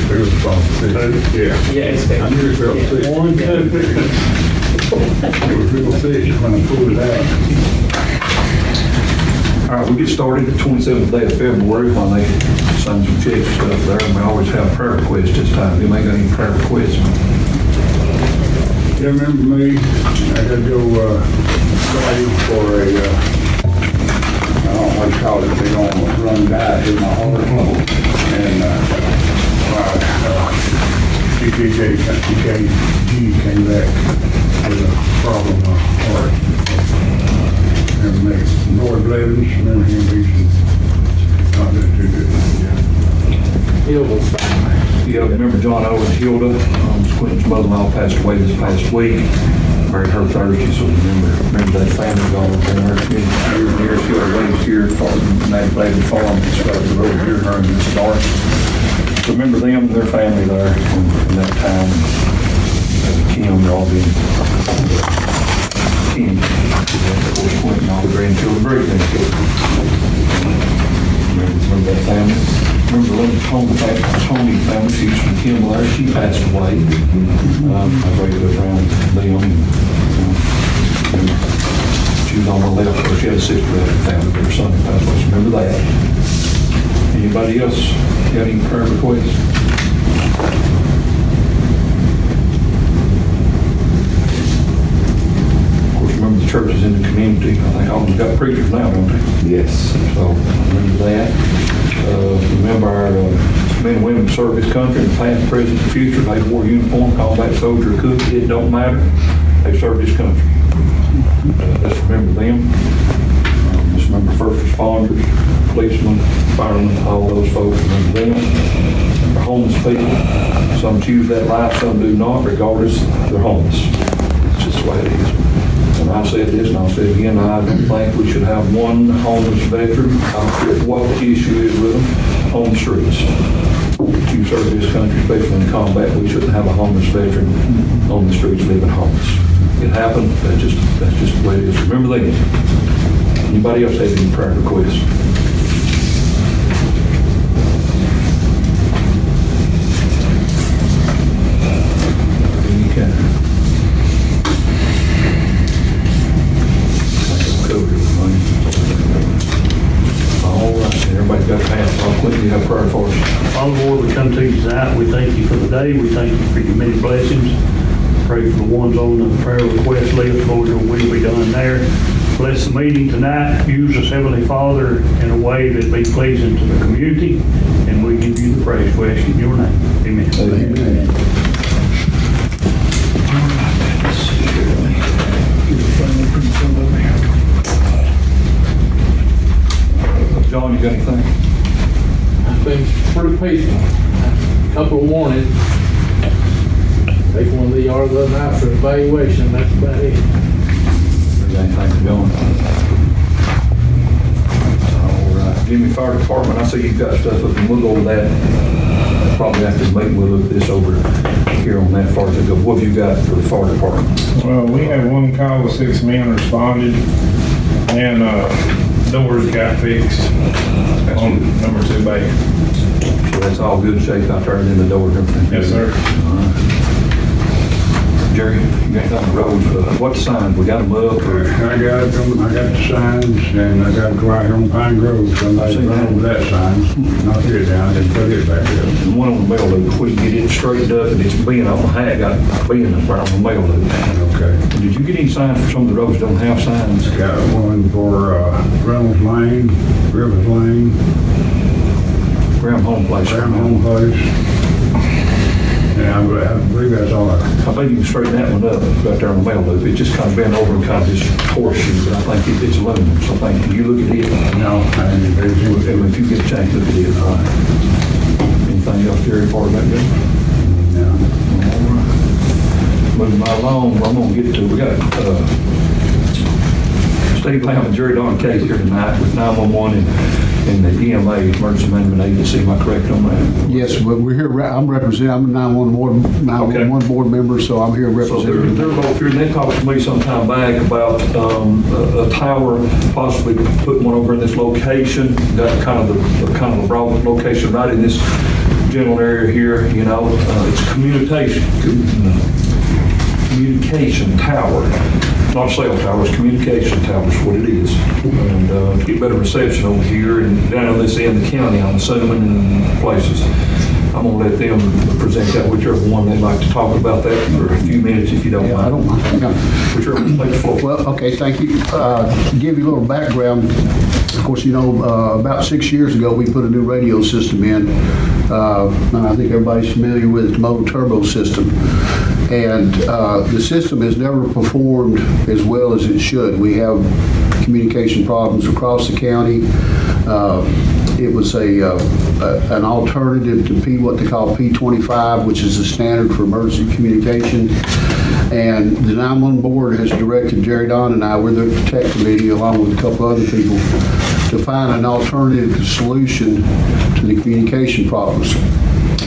It was about six. Yeah. Yeah, it's I knew it felt sick. One, two. It was real sick when I pulled it out. All right, we get started the 27th day of February when they sign some checks and stuff there. And we always have prayer requests this time. You may got any prayer requests? You remember me? I had to go, for a, I don't know what you call it, they don't run diet in my heart. And, EKG came back with a problem in my heart. And they, Lord Blevins, remember him, he's not doing too good. Yeah, remember John Owens, Hilda, Quentin's mother-in-law passed away this past week. Buried her Thursday, so remember that family gone over there. Years ago, raised here, Matt Blevin Farm, started the road here, her and Miss Dark. Remember them and their family there in that time. Kim, they're all being Kim, of course, Quentin, all the grandchildren, great grandchildren. Remember that family? Remember the Tony family, she's from Kimball, she passed away. I raised her around them. She was on the left, or she had a sister that had family, but her son passed away. So remember that. Anybody else got any prayer requests? Of course, remember the churches in the community. I think all of them got preachers now, don't they? Yes. So remember that. Remember our men and women who serve this country in the past, present, and future. They wore uniform, combat soldier, or cook, it don't matter. They served this country. Let's remember them. Just remember first responders, policemen, firemen, all those folks. Remember them. Our homeless people. Some choose that life, some do not. Regardless, they're homeless. It's just the way it is. And I said this, and I'll say it again, I don't think we should have one homeless veteran, I don't care what the issue is with them, on the streets. If you serve this country, especially in combat, we shouldn't have a homeless veteran on the streets living homeless. It happened, that's just the way it is. Remember that. Anybody else have any prayer requests? Any kind. All right, everybody got a pass. I'll quit. You have prayer for us. Father, Lord, we come to you tonight. We thank you for the day. We thank you for your many blessings. Pray for the ones on the prayer request list. Lord, your will be done there. Bless the meeting tonight. Use us, Heavenly Father, in a way that be pleasing to the community. And we give you the praise. We ask in your name. Amen. Amen. Let's see here. Let me get the phone pretty full over here. John, you got anything? I've been pretty peaceful. A couple of warnings. Take one of the yard the other night for evaluation. That's about it. There's anything going? All right. Jimmy Fire Department, I see you've got stuff up, and we'll go over that. Probably after the meeting, we'll look at this over here on that far as it goes. What have you got for the fire department? Well, we had one call, 6 men responded, and doors got fixed on number 2 bay. So that's all good shape out there, and then the doors and everything? Yes, sir. All right. Jerry, you got anything on the roads? What signs? We got them up, or? I got them, I got the signs, and I got to go out here on Pine Grove, somebody run over that sign, knock it down, and put it back up. The one on the mail loop, if we can get it straightened up, and it's being on the hat, got being up there on the mail loop. Okay. Did you get any signs for some of the roads that don't have signs? Got one for Reynolds Lane, Rivers Lane, Graham Home Place. Graham Home Place. And I believe that's all I. I think you can straighten that one up right there on the mail loop. It just kind of bent over and kind of just horseshoe, but I think it's aluminum. So I think, can you look at it? No, I didn't do anything. If you get a chance, look at it. All right. Anything else, Jerry, for that good? No. All right. Moving right along, I'm going to get to, we got Steve Lamb and Jerry Don Case here tonight with 911 and the EMA, Emergency Management Agency. Am I correct on that? Yes, but we're here, I'm representing, I'm a 911 board member, so I'm here So representing. they're both here, and they talked to me some time back about a tower, possibly putting one over in this location, got kind of the broad location right in this general area here, you know, it's communication tower. Not cell towers, communication towers, what it is. And to get better reception over here and down on this end of the county, I'm assuming, and places. I'm gonna let them present that, whichever one they'd like to talk about that for a few minutes, if you don't Yeah, I don't mind. mind. Whichever one takes the floor. Well, okay, thank you. To give you a little background, of course, you know, about 6 years ago, we put a new radio system in. And I think everybody's familiar with the motor turbo system. And the system has never performed as well as it should. We have communication problems across the county. It was an alternative to what they call P25, which is the standard for emergency communication. And the 911 board has directed Jerry Don and I, we're the tech committee, along with a couple other people, to find an alternative solution to the communication problems.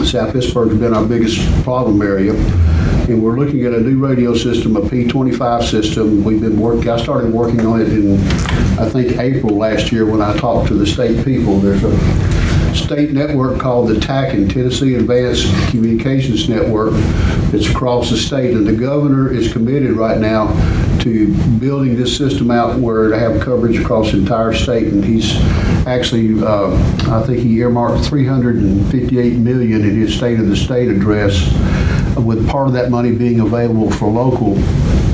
South Pittsburgh's been our biggest problem area. And we're looking at a new radio system, a P25 system. I started working on it in, I think, April last year when I talked to the state people. There's a state network called the TACN, Tennessee Advanced Communications Network. It's across the state, and the governor is committed right now to building this system out where to have coverage across the entire state. And he's actually, I think he earmarked $358 million in his State of the State address, with part of that money being available for local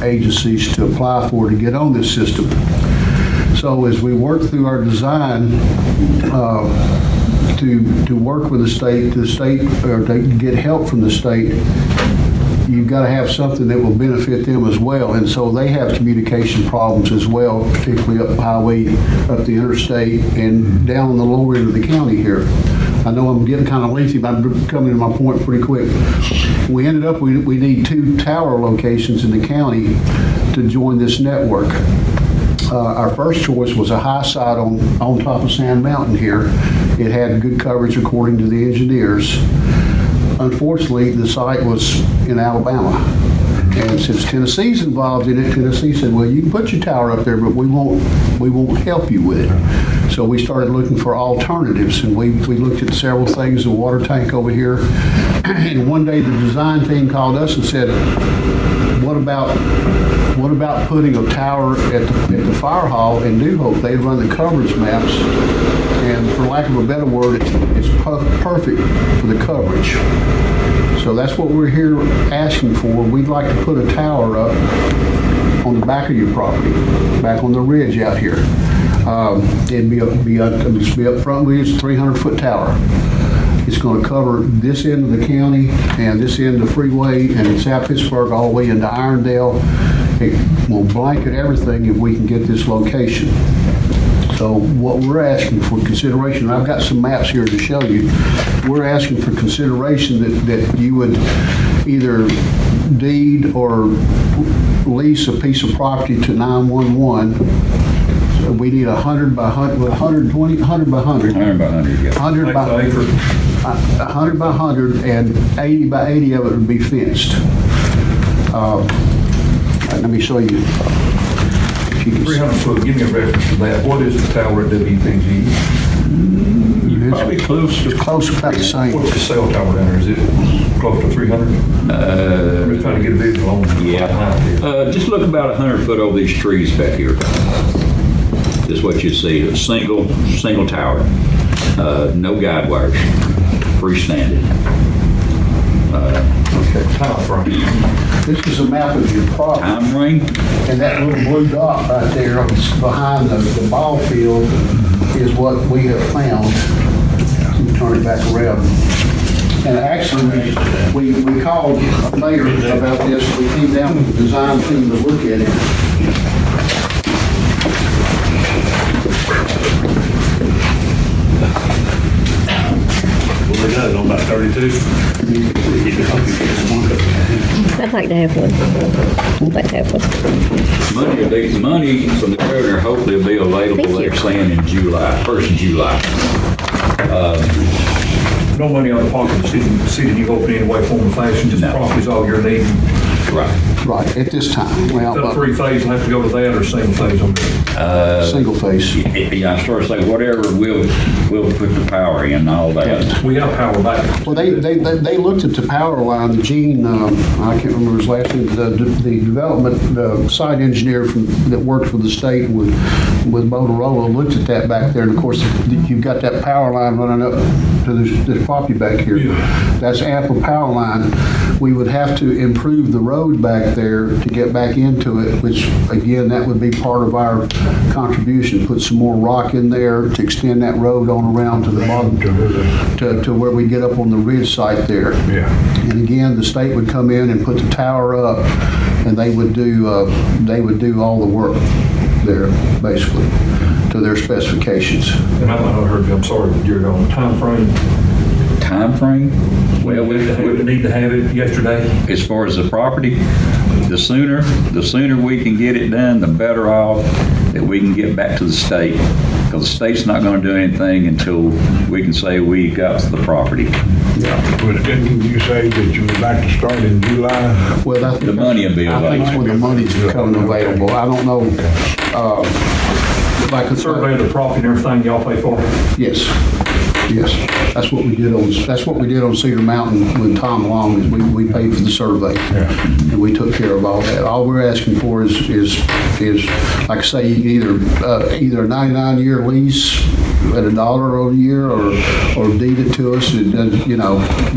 agencies to apply for to get on this system. So as we work through our design to work with the state, or to get help from the state, you've got to have something that will benefit them as well. And so they have communication problems as well, particularly up the highway, up the interstate, and down on the lower end of the county here. I know I'm getting kind of lengthy, but I'm coming to my point pretty quick. We ended up, we need 2 tower locations in the county to join this network. Our first choice was a high site on top of Sand Mountain here. It had good coverage according to the engineers. Unfortunately, the site was in Alabama. And since Tennessee's involved in it, Tennessee said, well, you can put your tower up there, but we won't help you with it. So we started looking for alternatives, and we looked at several things, the water tank over here. And one day the design team called us and said, what about putting a tower at the fire hall in New Hope? They'd run the coverage maps, and for lack of a better word, it's perfect for the coverage. So that's what we're here asking for. We'd like to put a tower up on the back of your property, back on the ridge out here. It'd be up front with you. It's a 300-foot tower. It's going to cover this end of the county and this end of the freeway and South Pittsburgh all the way into Irondale. It will blanket everything if we can get this location. So what we're asking for consideration, I've got some maps here to show you. We're asking for consideration that you would either deed or lease a piece of property to 911. So we need 100 by 100, 120, 100 by 100. 100 by 100, yeah. 100 by 100 by 100, and 80 by 80 of it would be fenced. Let me show you. If you can see. 300 foot, give me a reference to that. What is the tower at WPG? Probably close It's to, close, about the same. What's the cell tower down there? Is it close to 300? I'm just trying to get a visual on height here. just look about 100 foot over these trees back here. This is what you see, a single tower, no guide wires, freestanding. Okay, time frame. This is a map of your property, Time frame, and that little blue dot right there behind the ball field is what we have found. Let me turn it back around. And actually, we called the mayor about this. We came down with the design team to look at it. What we got, on about 32? I'd like to have one. I'd like to have one. money from the governor hopefully will be available, Thank you. they're saying in July, 1st of July. No money on the pocket of the city New Hope in any way, form, or fashion, just No. property's all you're needing. Right. Right, at this time. Is Well, that but three phase, will have to go to that or single phase on that? Single phase. Yeah, I started saying, whatever, we'll put the power in and all that. We have power back. Well, they looked at the power line. Gene, I can't remember his last name, the development site engineer that works with the state with Motorola looked at that back there. And of course, you've got that power line running up to this property back here. That's ample power line. We would have to improve the road back there to get back into it, which again, that would be part of our contribution. Put some more rock in there to extend that road on around to the bottom, to where we get up on the ridge site there. Yeah. And again, the state would come in and put the tower up, and they would do all the work there, basically, to their specifications. And I heard you, I'm sorry, Jared, on the time frame. Time frame? Well, We need to have it yesterday. as far as the property, the sooner we can get it done, the better off that we can get back to the state. Because the state's not going to do anything until we can say we got the property. But didn't you say that you would like to start in July? Well, I think The money will be I think it's when the money's becoming available. I don't know, like a Survey of the property and everything y'all pay for. Yes, yes. That's what we did on Cedar Mountain with Tom Long, is we paid for the survey. And we took care of all that. All we're asking for is like I say, either a 99-year lease at $1 a year, or deed it to us,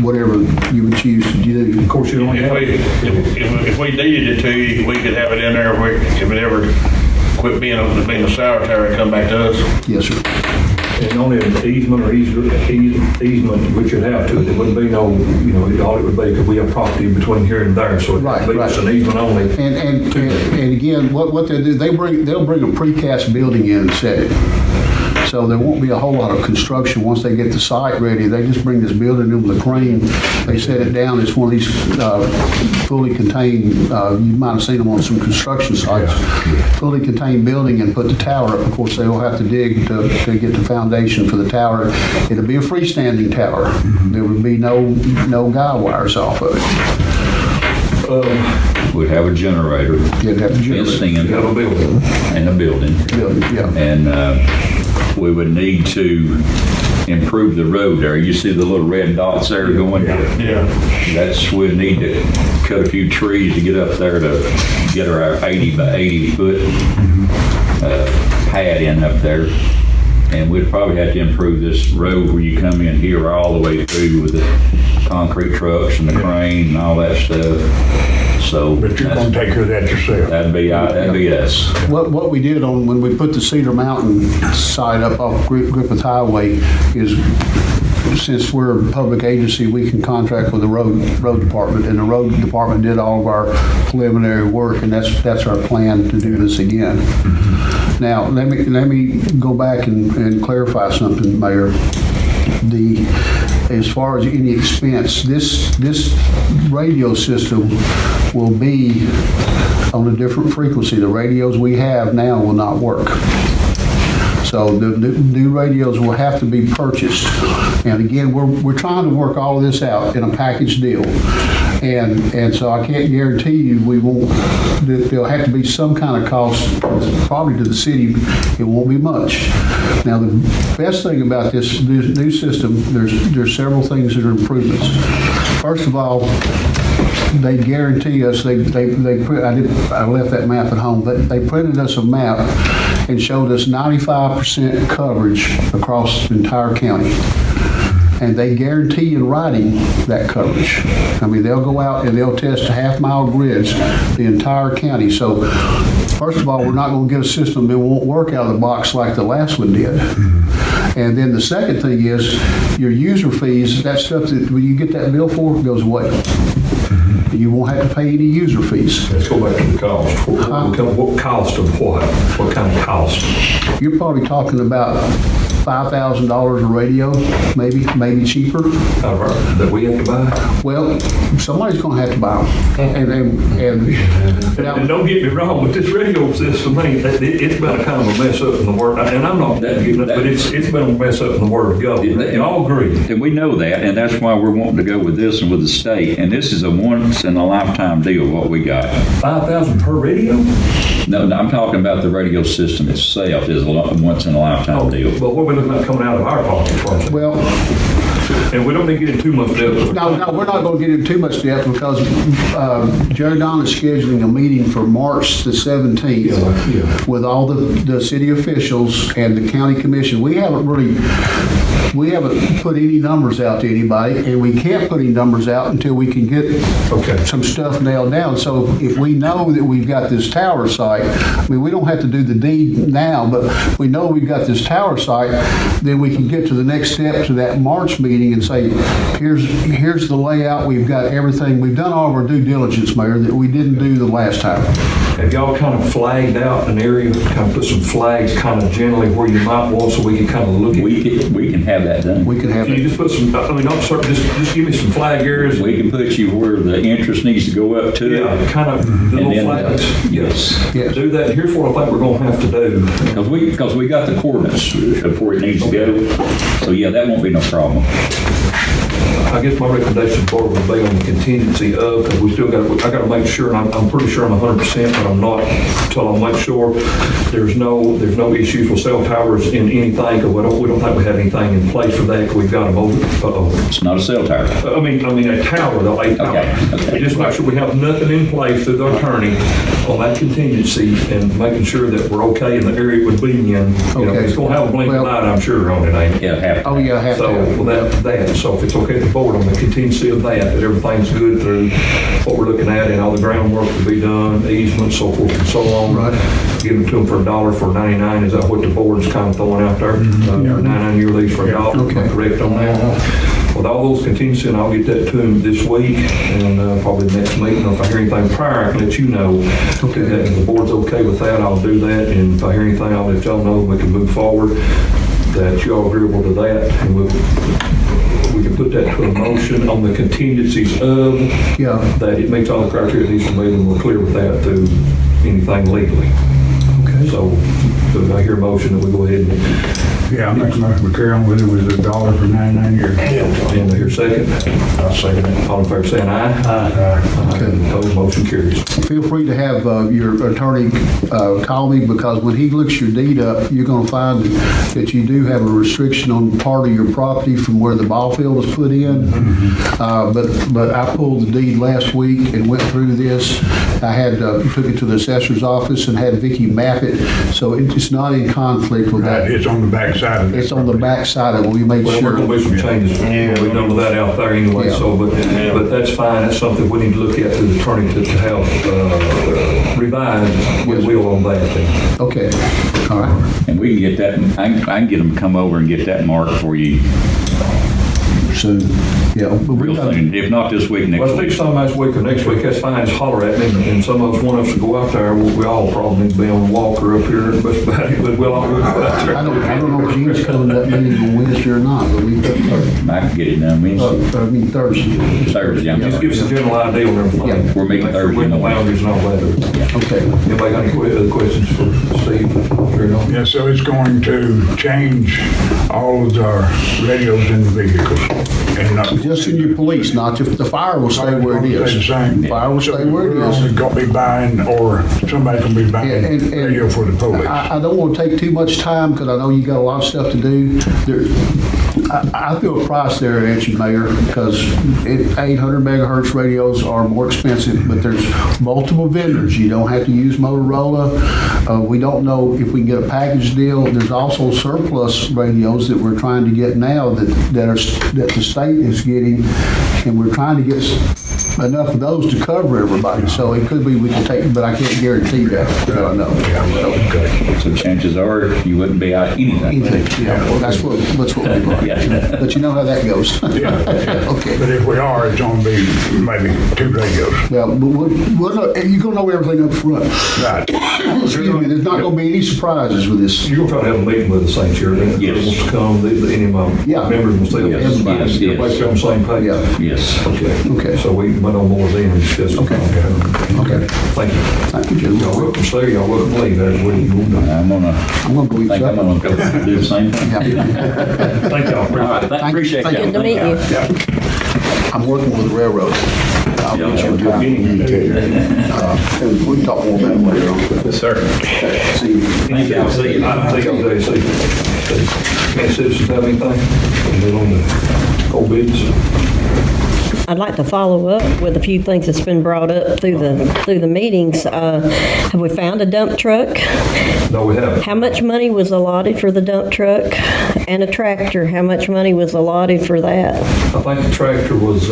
whatever you would choose to do. Of course, you only have. If we deeded it to you, we could have it in there if it ever quit being a sour tower and come back to us. Yes, sir. And only an easement which you'd have to, there wouldn't be no, all it would be, because we have property between here and there, so it'd be just an easement only. And again, what they do, they'll bring a precast building in and set it. So there won't be a whole lot of construction once they get the site ready. They just bring this building in with a crane. They set it down. It's one of these fully contained, you might have seen them on some construction sites, fully contained building, and put the tower up. Of course, they will have to dig to get the foundation for the tower. It'll be a freestanding tower. There would be no guy wires off of it. We'd have a generator. You'd have to fenced generate. in, You have a building. and a building. Yeah. And we would need to improve the road there. You see the little red dots there going? Yeah. We'd need to cut a few trees to get up there to get our 80 by 80 foot pad in up there. And we'd probably have to improve this road where you come in here all the way through with the concrete trucks and the crane and all that stuff. So But you're gonna take care of that yourself. that'd be us. What we did when we put the Cedar Mountain site up off Griffith Highway is, since we're a public agency, we can contract with the road department, and the road department did all of our preliminary work, and that's our plan to do this again. Now, let me go back and clarify something, Mayor. As far as any expense, this radio system will be on a different frequency. The radios we have now will not work. So the new radios will have to be purchased. And again, we're trying to work all of this out in a package deal. And so I can't guarantee you there'll have to be some kind of cost, probably to the city. It won't be much. Now, the best thing about this new system, there's several things that are improvements. First of all, they guarantee us, I left that map at home, but they printed us a map and showed us 95% coverage across the entire county. And they guarantee in writing that coverage. I mean, they'll go out and they'll test half-mile grids, the entire county. So, first of all, we're not going to get a system that won't work out of the box like the last one did. And then the second thing is your user fees, that stuff that when you get that bill for, it goes away. You won't have to pay any user fees. Let's go back to the cost. What cost of what? What kind of cost? You're probably talking about $5,000 a radio, maybe cheaper. That we have to buy. Well, somebody's gonna have to buy them. And don't get me wrong, but this radio system, it's been a kind of a mess up in the Word, and I'm not that getting up, but it's been a mess up in the Word of God. Y'all agree? And we know that, and that's why we're wanting to go with this and with the state. And this is a once-in-a-lifetime deal, what we got. 5,000 per radio? No, I'm talking about the radio system itself is a once-in-a-lifetime deal. But what are we looking at coming out of our pockets for it? Well, And we don't need to get in too much depth. no, we're not gonna get into too much depth because Jerry Don is scheduling a meeting for March the 17th Yeah. with all the city officials and the county commission. We haven't put any numbers out to anybody, and we can't put any numbers out until we can get Okay. some stuff nailed down. So if we know that we've got this tower site, I mean, we don't have to do the deed now, but we know we've got this tower site, then we can get to the next step to that March meeting and say, here's the layout, we've got everything, we've done all of our due diligence, Mayor, that we didn't do the last time. Have y'all kind of flagged out an area, kind of put some flags kind of generally where you might want so we can kind of look at? We can have that done. We can have Can you it. just put some, I mean, don't start, just give me some flag areas. We can put you where the interest needs to go up to. Yeah, kind of And little then, flags. yes. Yes. Do that. Here's what I think we're gonna have to do. Because we got the coordinates of where it needs to go. So yeah, that won't be no problem. I guess my recommendation to the board would be on the contingency of, because we still got, I got to make sure, and I'm pretty sure I'm 100%, but I'm not until I make sure there's no issues with cell towers in anything, because we don't think we have anything in place for that, 'cause we've got them over. It's not a cell tower. I mean a tower, though, a tower. Okay. Just make sure we have nothing in place through the attorney on that contingency and making sure that we're okay in the area it would be in. You know, Okay. it's going to have a blinking Well- light, I'm sure, on it, ain't it? Yeah, have to. Oh, yeah, I have So, to. well, so if it's okay with the board on the contingency of that everything's good through what we're looking at and all the groundwork to be done, easements, so forth and so on. Right. Give them to them for $1 for 99, is that what the board's kind of throwing out there? 99-year lease for $1, am I Okay. correct on that? With all those contingency, and I'll get that to them this week, and probably the next meeting, or if I hear anything prior, I can let you know. Okay. If the board's okay with that, I'll do that, and if I hear anything, I'll let y'all know, we can move forward, that you all agreeable to that, and we can put that to a motion on the contingencies of, Yeah. that it meets all the criteria it needs to meet, and we're clear with that through anything legally. Okay. So, do I hear a motion that we go ahead and, Yeah, I make a motion to carry on with it with $1 for 99 years. and I hear a second? I'll second it. All in favor saying aye? Aye. Okay. Opposed, motion carries. Feel free to have your attorney call me, because when he looks your deed up, you're going to find that you do have a restriction on part of your property from where the ball field was put in. But I pulled the deed last week and went through this. I had took it to the assessor's office and had Vicky map it, so it's not in conflict with that. It's on the back side of it. It's on the back side of it. We made Well, we're sure. gonna be some changes. We've done with that out there anyway, Yeah. so, but that's fine. That's something we need to look at through the attorney to have revised. We will on that then. Okay, all right. And we can get that, I can get them to come over and get that marked for you Soon, yeah. But we've real got- soon. If not this week, next Well, week. speak some this week or next week, that's fine, just holler at me, and some of us want us to go out there, we all probably need to be on the walker up here, but we'll all go out there. I don't know if Gene's coming to that meeting on Wednesday or not, but we, I can get it done Wednesday, Thursday. Thursday. I'm Just give us a sorry. general idea on everything. Yeah. We're meeting Make sure Thursday we're in the morning. boundaries and all that. Okay. Anybody got any other questions for Steve? Sure enough. Yeah, so it's going to change all of our radios in the vehicles. And not Just in your police, not just, the fire will stay where it Stay the is. same. Fire will stay where it We're is. only gonna be buying, or somebody gonna be buying And- radio for the police. I don't want to take too much time, because I know you got a lot of stuff to do. I threw a price there at you, Mayor, because 800 megahertz radios are more expensive, but there's multiple vendors. You don't have to use Motorola. We don't know if we can get a package deal. There's also surplus radios that we're trying to get now that the state is getting, and we're trying to get enough of those to cover everybody, so it could be we can take, but I can't guarantee that, but I know. So chances are you wouldn't be out anything. Anything, yeah, well, that's what we like. Yeah. But you know how that goes. Okay. But if we are, it's gonna be maybe 2 radios. Well, you're gonna know everything up front. Right. Excuse me, there's not gonna be any surprises with this. You're gonna try to have a meeting with the St. Chair, that Yes. wants to come, any of my Yeah. members themselves. Yes, Everybody. yes, Everybody's yes. on the same page? Yeah. Yes. Okay. Okay. So we went on more then and discussed. Okay. Okay. Thank you. Thank you, Jim. Y'all welcome to stay, y'all welcome to leave, that's what you want to do. I'm gonna, I'm gonna go eat think I'm supper. gonna go do the same thing. Yeah. Thank y'all. All right, appreciate that. Good to meet you. I'm working with the railroad. I'll get you a good meeting. And we can talk more about it later on. Yes, sir. See you. Thank you. I'll see you. I'll take y'all today, see. Any citizens have anything? And then on the old business. I'd like to follow up with a few things that's been brought up through the meetings. Have we found a dump truck? No, we haven't. How much money was allotted for the dump truck? And a tractor, how much money was allotted for that? I think the tractor was,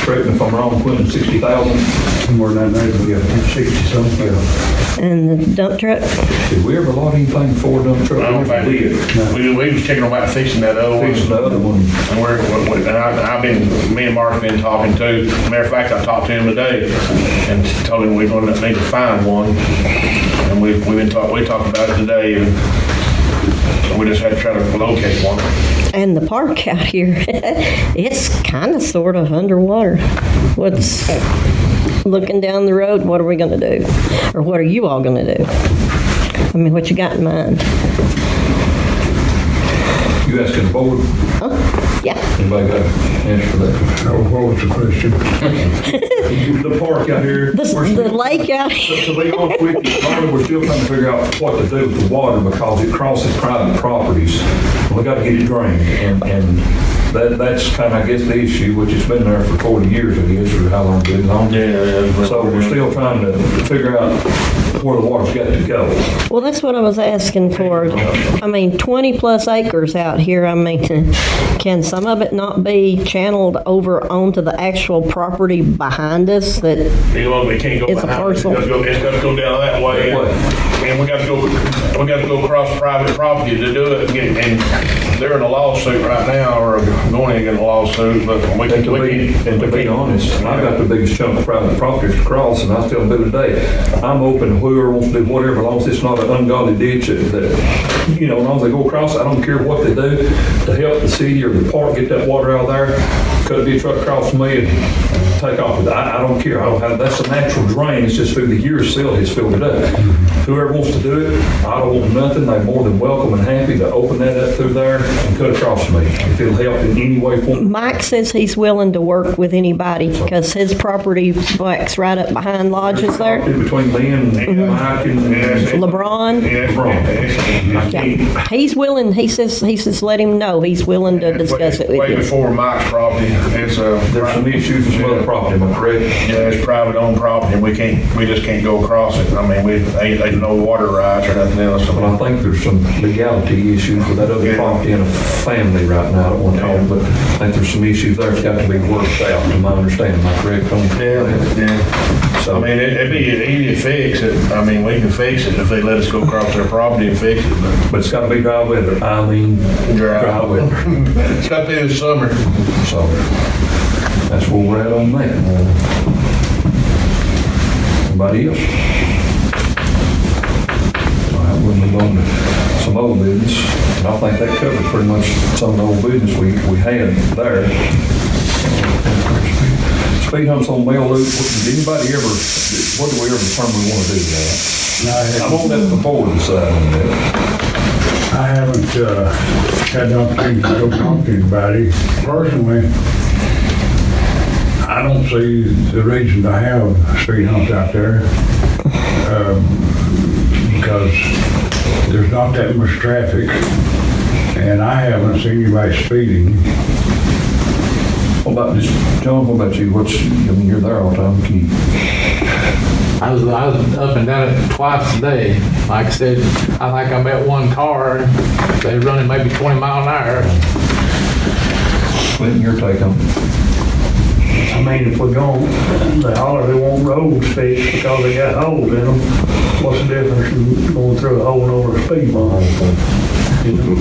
correct me if I'm wrong, Quentin, 60,000? Somewhere down there, we got 60-something. And the dump truck? Did we ever lot anything for a dump truck? I don't think we did. We was checking about fixing that other one. Fixing the other one. And I've been, me and Mark's been talking too. Matter of fact, I talked to him today and told him we're gonna need to find one. And we talked about it today, and we just had to try to locate one. And the park out here, it's kind of sort of underwater. What's, looking down the road, what are we going to do? Or what are you all going to do? I mean, what you got in mind? You asking the board? Yeah. Anybody got an answer for that? What was the question? The park out here. The lake out here. To be honest with you, Marty, we're still trying to figure out what to do with the water because it crosses private properties. We got to get it drained, and that's kind of, I guess, the issue, which has been there for 40 years, I guess, or how long it's been on. Yeah. So we're still trying to figure out where the water's got to go. Well, that's what I was asking for. I mean, 20 plus acres out here. I mean, can some of it not be channeled over onto the actual property behind us that, We can't go It's a behind. parcel. It's got to go down that way. That way. And we got to go across private property to do it. And they're in a lawsuit right now, or going to get a lawsuit, but we And to can't. be honest, I've got the biggest chunk of private property to cross, and I tell them today, I'm open to whoever wants to do whatever, as long as it's not an ungodly ditch that, you know, as long as they go across, I don't care what they do to help the city or the park get that water out of there. Could be a truck across me and take off with it. I don't care. I don't have, that's a natural drain. It's just through the years, still has filled it up. Whoever wants to do it, I don't want nothing. They're more than welcome and happy to open that up through there and cut across me. If it'll help in any way, form. Mike says he's willing to work with anybody because his property backs right up behind lodges there. Between Lynn and Mike and LeBron. Yeah. He's willing, he says let him know he's willing to discuss it with Way you. before Mike's property. It's there's some issues with some other property, am I correct? Yeah, it's private owned property. We just can't go across it. I mean, there's no water rights or nothing else. But I think there's some legality issues with that other property in a family right now. I don't want to talk, but I think there's some issues there that's got to be worked out, to my understanding. Am I correct? Yeah. So, I mean, it'd be easy to fix it. I mean, we can fix it if they let us go across their property and fix it, but it's got to be dry weather. I mean, dry weather. it's got to be this summer. So that's where we're at on that. Anybody else? All right, we'll move on to some old business. And I think that covers pretty much some of the old business we had there. Speed humps on Bell Loop, did anybody ever, what do we ever determine we want to do with that? I won't let the board decide on that. I haven't had the opportunity to go talk to anybody. Personally, I don't see the reason to have speed humps out there because there's not that much traffic, and I haven't seen anybody speeding. What about this, John, what about you? I mean, you're there all the time. Can you? I was up and down it twice a day. Like I said, I think I met one car, they were running maybe 20 miles an hour. Clinton, your take on it? I I mean, if we're going, they holler they want roads fixed because they got holes in them, what's the difference in going through a hole and over a speed bump? You know?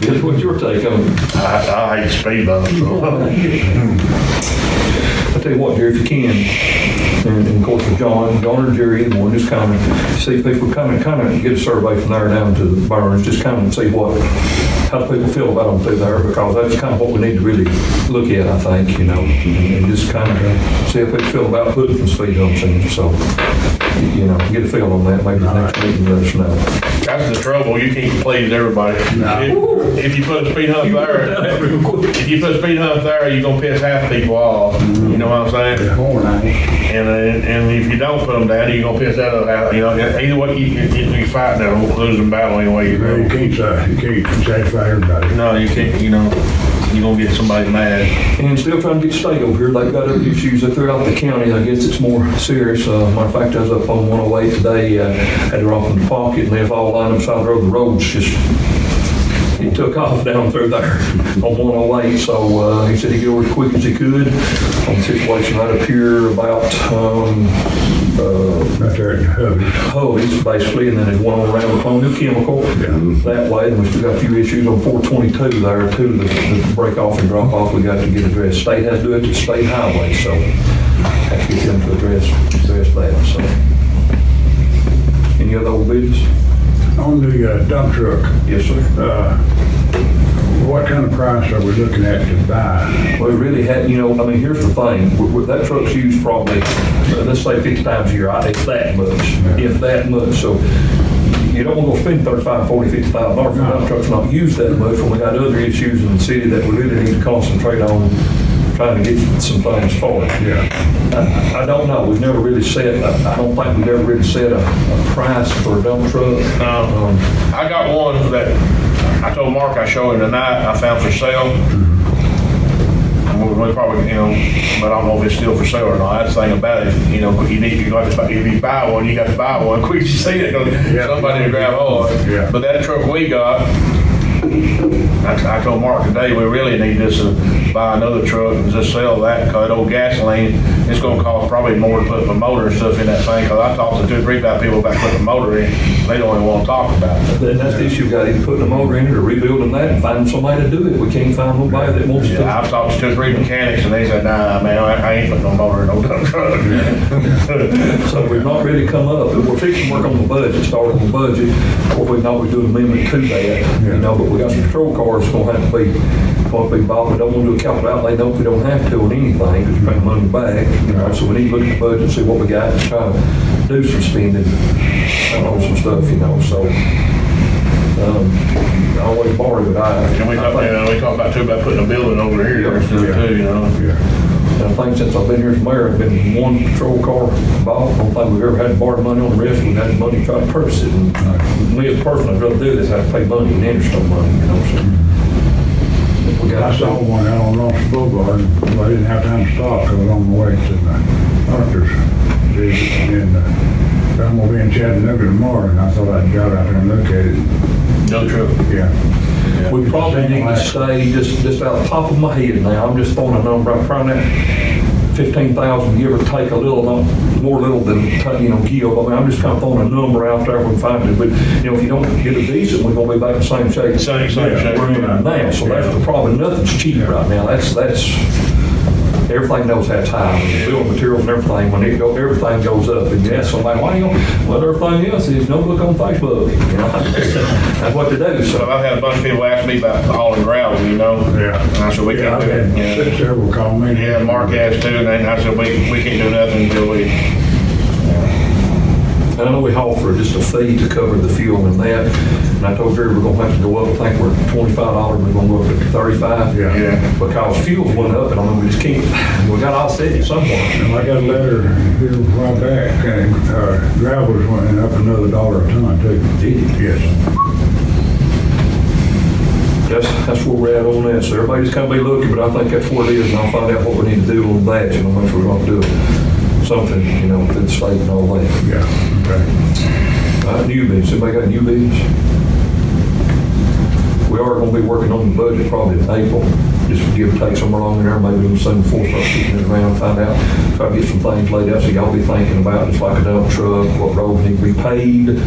Just what's your take on it? I hate speed bumps, so. I tell you what, Jerry, if you can, and of course with John or Jerry, either one, just kind of see people kind of get a survey from there down to the burns, just kind of see how people feel about them through there, because that's kind of what we need to really look at, I think, you know, and just kind of see how people feel about putting some speed humps in. So, you know, get a feel on that, maybe the next meeting, let us know. That's the trouble, you can't please everybody. If you put a speed hump there, you're gonna piss half the people off, you know what I'm saying? And if you don't put them down, you're gonna piss that other half, you know, either way, you fight that losing battle anyway you You go. can't satisfy everybody. No, you can't, you know, you're gonna get somebody mad. And still trying to get state over here. They've got other issues that throughout the county. I guess it's more serious. Matter of fact, I was up on 108 today, had her off in the pocket, and they was all lined up side of the road. The road's just, he took off down through there on 108. So he said he'd get over as quick as he could on the situation right up here about Right there at Hubby's, basically, and then there's one on around Colonial Chemical that way. And we still got a few issues on 422 there too, the break off and drop off we got to get addressed. State has to do it to state highway, so have to get them to address that. So, any other old business? On the dump truck, Yes, sir. what kind of price are we looking at to buy? Well, we really had, you know, I mean, here's the thing. That truck's used probably, let's say 50 times a year. If that much. So you don't want to go spend $35,000, $40,000, $50,000 for that truck's not used that much when we got other issues in the city that we really need to concentrate on trying to get some things for it. Yeah. I don't know. We've never really set, I don't think we've ever really set a price for a dump truck. I got one that I told Mark I showed him tonight, I found for sale. We probably, you know, but I don't know if it's still for sale or not. That's the thing about it, you know, if you buy one, you got to buy one. Quick as you see it, somebody to grab hold. Yeah. But that truck we got, I told Mark today, we really need this to buy another truck and just sell that, because that old gasoline, it's gonna cost probably more to put the motor and stuff in that thing, because I talked to 2 or 3 people about putting the motor in, they don't even wanna talk about it. And that's the issue we got, either putting a motor in it or rebuilding that and finding somebody to do it. We can't find nobody that wants to. Yeah, I've talked to 2 or 3 mechanics, and they said, nah, man, I ain't putting no motor in no dump truck. So we've not really come up, we're fixing to work on the budget, start on the budget, or we know we're doing an amendment to that, you know, but we got some patrol cars gonna have to be bought. We don't want to do a capital outlay, no, we don't have to on anything, because we're paying money back, you know, so we need to look at the budget and see what we got and try to do some spending on some stuff, you know, so, I always borrow, but And we talked about too, about putting a building over here and stuff too, you know. I think since I've been here as mayor, I've been one patrol car bought. I don't think we've ever had to borrow money on the rest. We've had money to try to purchase it. And me as a person, I'd rather do this, have to pay money and interest on money, you know, so. We got I saw one out on Lawrence Boulevard, but I didn't have time to stop, because I was on the way to the doctor's visit, and I'm gonna be in Chattanooga tomorrow, and I thought I'd drive out there and look at it. No truck. Yeah. We probably need to stay, just out the top of my head now, I'm just throwing a number out, probably that 15,000, give or take a little, more little than, you know, give. I mean, I'm just kind of throwing a number out there if we can find it. But, you know, if you don't get a decent, we're gonna be back in the same shape. Same shape. We're in now, so that's the problem. Nothing's cheap right now. That's, everything knows that's high. I mean, building materials and everything, when everything goes up. And you ask somebody, why you going, well, everything else is, don't look on Facebook. You know, that's what they do. So So I've had a bunch of people ask me about hauling gravel, you know? Yeah. And I said, we can't I've do it. had Yeah. several call me. Yeah, Mark has too, and I said, we can't do nothing until we, and I know we haul for just a fee to cover the fuel and that. And I told Jerry we're gonna have to go up, I think we're $25, we're gonna go up to $35. Yeah. Because fuel went up, and I mean, we just can't, we got to offset it somewhere. And I got a letter here a while back, and gravel's went up another $1 a ton too. Yes. That's where we're at on that. So everybody just kind of be looking, but I think that's where it is, and I'll find out what we need to do on that, you know, make sure we're gonna do something, you know, through the state and all that. Yeah, okay. New business, anybody got new business? We are gonna be working on the budget probably in April. just give or take somewhere along in there, maybe we'll soon force us kicking it around, find out, try to get some things laid out, so y'all be thinking about, just like a dump truck, what roads need to be paved,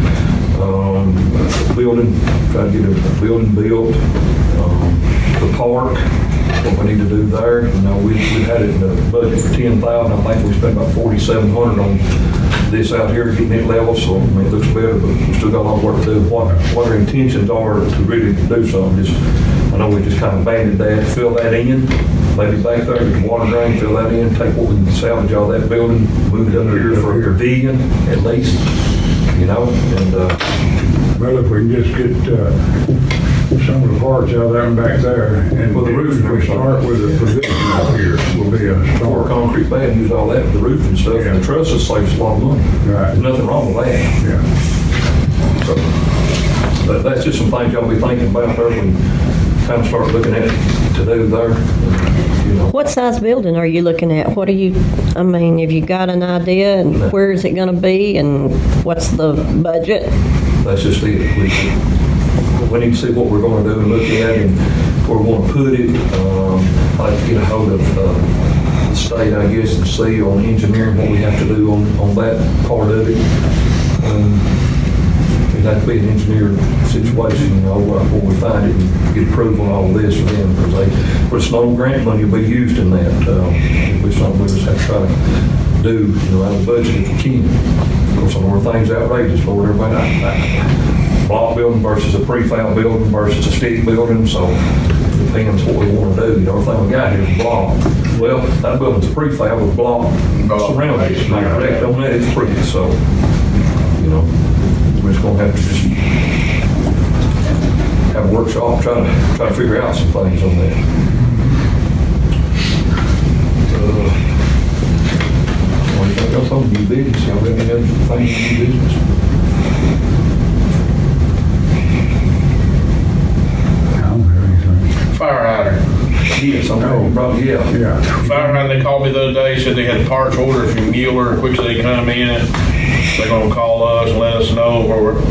building, try to get a building built, the park, what we need to do there. You know, we had it in the budget for 10,000. I think we spent about 4,700 on this out here, getting it level, so I mean, it looks better, but we still got a lot of work to do. What our intentions are to really do something. I know we just kind of banded that, fill that in, maybe back there, the water drain, fill that in, take what we can salvage out of that building, move it up here for a pavilion at least, you know, and, Well, if we can just get some of the parts out of that and back there, and Well, the roof and we everything. start with the pavilion out here, will be a pour start. concrete pad, use all that, the roof and stuff, and the trusses saves a lot of money. Right. There's nothing wrong with that. Yeah. So, but that's just some things y'all be thinking about there when kind of start looking at to do there, you know. What size building are you looking at? What are you, I mean, have you got an idea, and where is it gonna be, and what's the budget? That's just it. We need to see what we're gonna do and look at and where we wanna put it. I'd like to get a hold of the state, I guess, and see on engineering what we have to do on that part of it. It'd have to be an engineered situation, you know, before we find it and get approval on all of this for them, because for snow grant money will be used in that. It's something we just have to try to do, you know, out of the budget if we can. Of course, some more things outrageous, Lord, everybody. Block building versus a prefab building versus a stick building, so it depends what we want to do. You know, everything we got here is block. Well, that building's a prefab with block surrounded. It's not correct on that, it's pretty, so, you know, we're just gonna have to just have a workshop, try to figure out some things on that. What do you think else on new business? Y'all got any other things in new business? I don't have anything. Fire hydrant. Yes, I'm probably, yeah. Yeah. Fire hydrant, they called me the other day, said they had parts ordered from Mueller, quick as they come in. They're gonna call us and let us know, or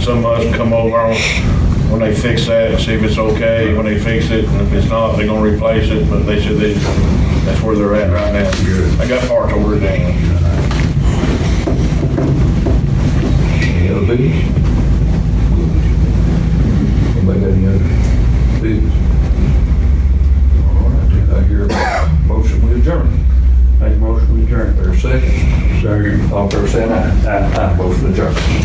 some of us can come over on when they fix that and see if it's okay, when they fix it, and if it's not, they're gonna replace it, but they said that's where they're at right now. Good. I got parts ordered in. Any other business?